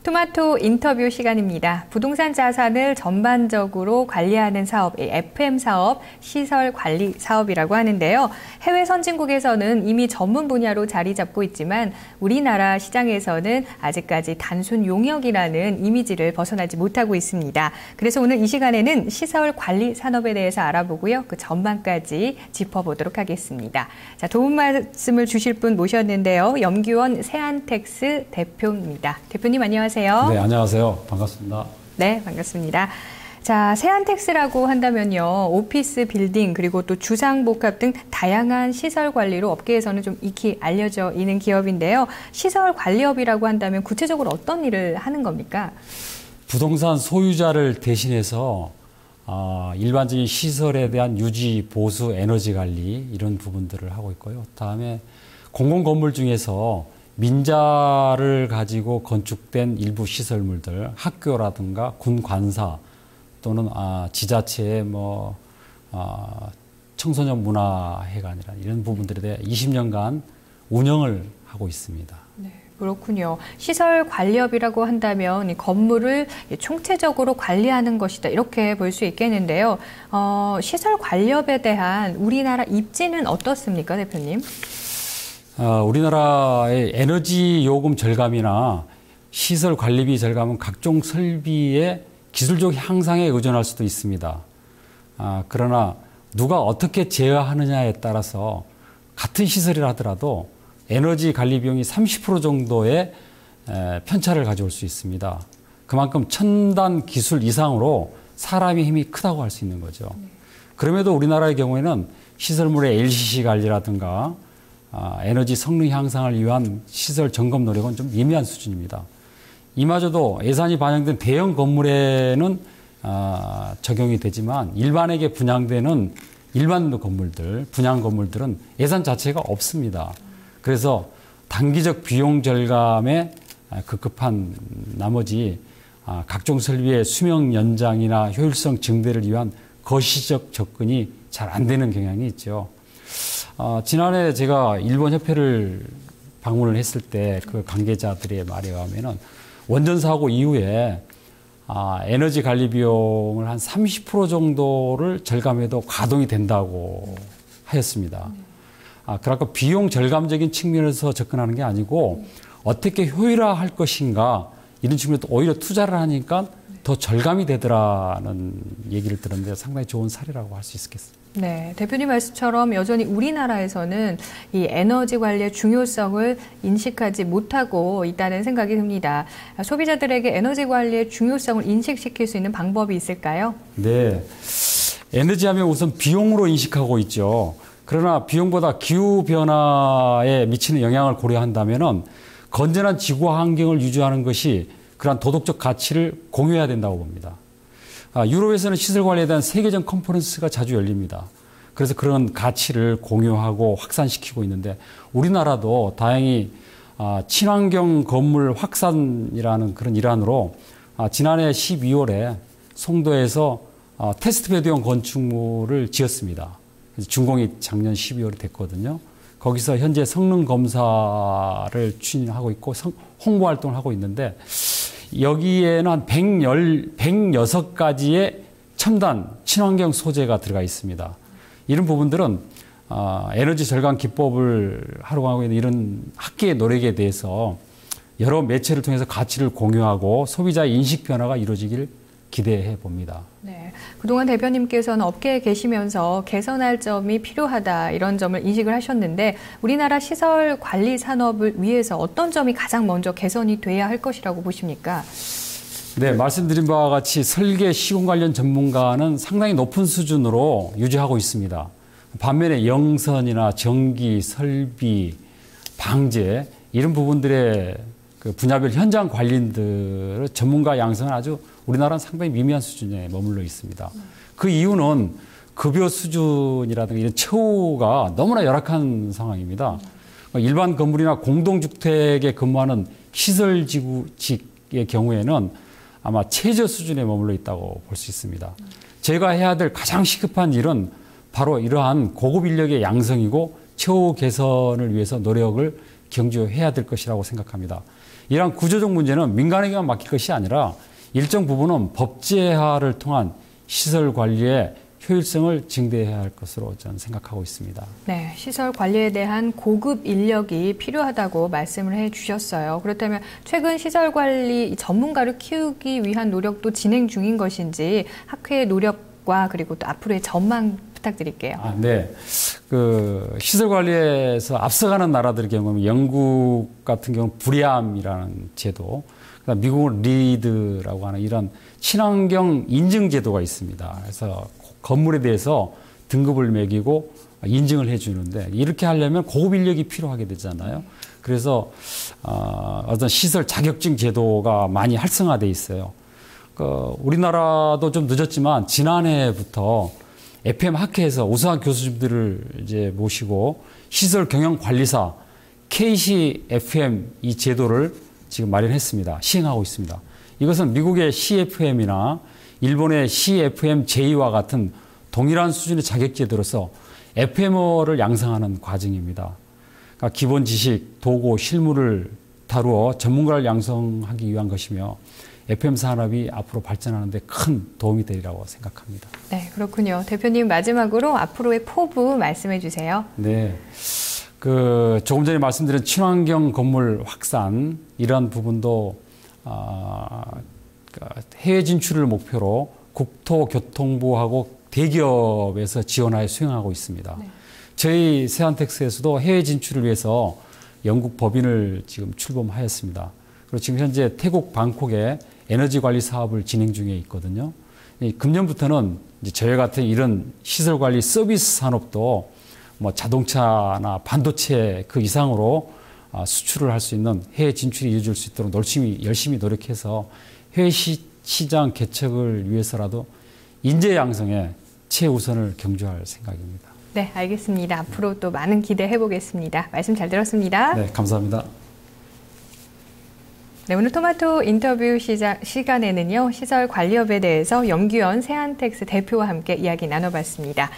토마토 인터뷰 시간입니다. 부동산 자산을 전반적으로 관리하는 사업, FM 사업, 시설 관리 사업이라고 하는데요. 해외 선진국에서는 이미 전문 분야로 자리 잡고 있지만 우리나라 시장에서는 아직까지 단순 용역이라는 이미지를 벗어나지 못하고 있습니다. 그래서 오늘 이 시간에는 시설 관리 산업에 대해서 알아보고요. 그 전반까지 짚어보도록 하겠습니다. 자, 도움 말씀을 주실 분 모셨는데요. 염규원 세안텍스 대표입니다. 대표님 안녕하세요. 네, 안녕하세요. 반갑습니다. 네, 반갑습니다. 자, 세안텍스라고 한다면요. 오피스 빌딩 그리고 또 주상복합 등 다양한 시설 관리로 업계에서는 좀 익히 알려져 있는 기업인데요. 시설 관리업이라고 한다면 구체적으로 어떤 일을 하는 겁니까? 부동산 소유자를 대신해서 일반적인 시설에 대한 유지, 보수, 에너지 관리 이런 부분들을 하고 있고요. 다음에 공공건물 중에서 민자를 가지고 건축된 일부 시설물들, 학교라든가 군 관사 또는 지자체의 청소년 문화회관이라는 이런 부분들에 대해 20년간 운영을 하고 있습니다. 네, 그렇군요. 시설 관리업이라고 한다면 이 건물을 총체적으로 관리하는 것이다 이렇게 볼 수 있겠는데요. 시설 관리업에 대한 우리나라 입지는 어떻습니까, 대표님? 우리나라의 에너지 요금 절감이나 시설 관리비 절감은 각종 설비의 기술적 향상에 의존할 수도 있습니다. 그러나 누가 어떻게 제어하느냐에 따라서 같은 시설이라 하더라도 에너지 관리 비용이 30% 정도의 편차를 가져올 수 있습니다. 그만큼 첨단 기술 이상으로 사람의 힘이 크다고 할 수 있는 거죠. 그럼에도 우리나라의 경우에는 시설물의 LCC 관리라든가 에너지 성능 향상을 위한 시설 점검 노력은 좀 미미한 수준입니다. 이마저도 예산이 반영된 대형 건물에는 적용이 되지만 일반에게 분양되는 일반 건물들, 분양 건물들은 예산 자체가 없습니다. 그래서 단기적 비용 절감에 급급한 나머지 각종 설비의 수명 연장이나 효율성 증대를 위한 거시적 접근이 잘 안 되는 경향이 있죠. 지난해 제가 일본 협회를 방문을 했을 때 그 관계자들의 말에 의하면은 원전 사고 이후에 에너지 관리 비용을 한 30% 정도를 절감해도 가동이 된다고 하였습니다. 그러니까 비용 절감적인 측면에서 접근하는 게 아니고 어떻게 효율화할 것인가 이런 측면에서 오히려 투자를 하니까 더 절감이 되더라는 얘기를 들었는데 상당히 좋은 사례라고 할 수 있겠습니다. 네, 대표님 말씀처럼 여전히 우리나라에서는 이 에너지 관리의 중요성을 인식하지 못하고 있다는 생각이 듭니다. 소비자들에게 에너지 관리의 중요성을 인식시킬 수 있는 방법이 있을까요? 네, 에너지 하면 우선 비용으로 인식하고 있죠. 그러나 비용보다 기후변화에 미치는 영향을 고려한다면은 건전한 지구 환경을 유지하는 것이 그러한 도덕적 가치를 공유해야 된다고 봅니다. 유럽에서는 시설 관리에 대한 세계적 컨퍼런스가 자주 열립니다. 그래서 그런 가치를 공유하고 확산시키고 있는데 우리나라도 다행히 친환경 건물 확산이라는 그런 일환으로 지난해 12월에 송도에서 테스트베드용 건축물을 지었습니다. 준공이 작년 12월에 됐거든요. 거기서 현재 성능 검사를 추진하고 있고 홍보 활동을 하고 있는데 여기에는 한 106가지의 첨단 친환경 소재가 들어가 있습니다. 이런 부분들은 에너지 절감 기법을 활용하고 있는 이런 학계의 노력에 대해서 여러 매체를 통해서 가치를 공유하고 소비자의 인식 변화가 이루어지길 기대해 봅니다. 네, 그동안 대표님께서는 업계에 계시면서 개선할 점이 필요하다 이런 점을 인식을 하셨는데 우리나라 시설 관리 산업을 위해서 어떤 점이 가장 먼저 개선이 돼야 할 것이라고 보십니까? 네, 말씀드린 바와 같이 설계 시공 관련 전문가는 상당히 높은 수준으로 유지하고 있습니다. 반면에 영선이나 전기, 설비, 방제 이런 부분들의 그 분야별 현장 관리인들의 전문가 양성은 아주 우리나라는 상당히 미미한 수준에 머물러 있습니다. 그 이유는 급여 수준이라든가 이런 처우가 너무나 열악한 상황입니다. 일반 건물이나 공동주택에 근무하는 시설직의 경우에는 아마 최저 수준에 머물러 있다고 볼 수 있습니다. 제가 해야 될 가장 시급한 일은 바로 이러한 고급 인력의 양성이고 처우 개선을 위해서 노력을 경주해야 될 것이라고 생각합니다. 이러한 구조적 문제는 민간에게만 맡길 것이 아니라 일정 부분은 법제화를 통한 시설 관리의 효율성을 증대해야 할 것으로 저는 생각하고 있습니다. 네, 시설 관리에 대한 고급 인력이 필요하다고 말씀을 해주셨어요. 그렇다면 최근 시설 관리 전문가를 키우기 위한 노력도 진행 중인 것인지 학회의 노력과 그리고 또 앞으로의 전망 부탁드릴게요. 네. 시설 관리에서 앞서가는 나라들의 경우는 영국 같은 경우는 불이암이라는 제도, 그다음 미국은 리드라고 하는 이런 친환경 인증 제도가 있습니다. 그래서 건물에 대해서 등급을 매기고 인증을 해주는데 이렇게 하려면 고급 인력이 필요하게 되잖아요. 그래서 어떤 시설 자격증 제도가 많이 활성화돼 있어요. 우리나라도 좀 늦었지만 지난해부터 FM 학회에서 우수한 교수님들을 이제 모시고 시설 경영 관리사 KCFM 이 제도를 지금 마련했습니다. 시행하고 있습니다. 이것은 미국의 CFM이나 일본의 CFM J와 같은 동일한 수준의 자격제도로서 FM어를 양성하는 과정입니다. 그러니까 기본 지식, 도구, 실무를 다루어 전문가를 양성하기 위한 것이며 FM 산업이 앞으로 발전하는 데 큰 도움이 되리라고 생각합니다. 네, 그렇군요. 대표님 마지막으로 앞으로의 포부 말씀해 주세요. 네. 조금 전에 말씀드린 친환경 건물 확산 이런 부분도 해외 진출을 목표로 국토교통부하고 대기업에서 지원하여 수행하고 있습니다. 네. 저희 세안텍스에서도 해외 진출을 위해서 영국 법인을 지금 출범하였습니다. 그리고 지금 현재 태국 방콕에 에너지 관리 사업을 진행 중에 있거든요. 금년부터는 이제 저희 같은 이런 시설 관리 서비스 산업도 뭐 자동차나 반도체 그 이상으로 수출을 할 수 있는 해외 진출이 이루어질 수 있도록 열심히 노력해서 해외 시장 개척을 위해서라도 인재 양성에 최우선을 경주할 생각입니다. 네, 알겠습니다. 앞으로 또 많은 기대해 보겠습니다. 말씀 잘 들었습니다. 네, 감사합니다. 네, 오늘 토마토 인터뷰 시간에는요, 시설 관리업에 대해서 염규현 세안텍스 대표와 함께 이야기 나눠봤습니다.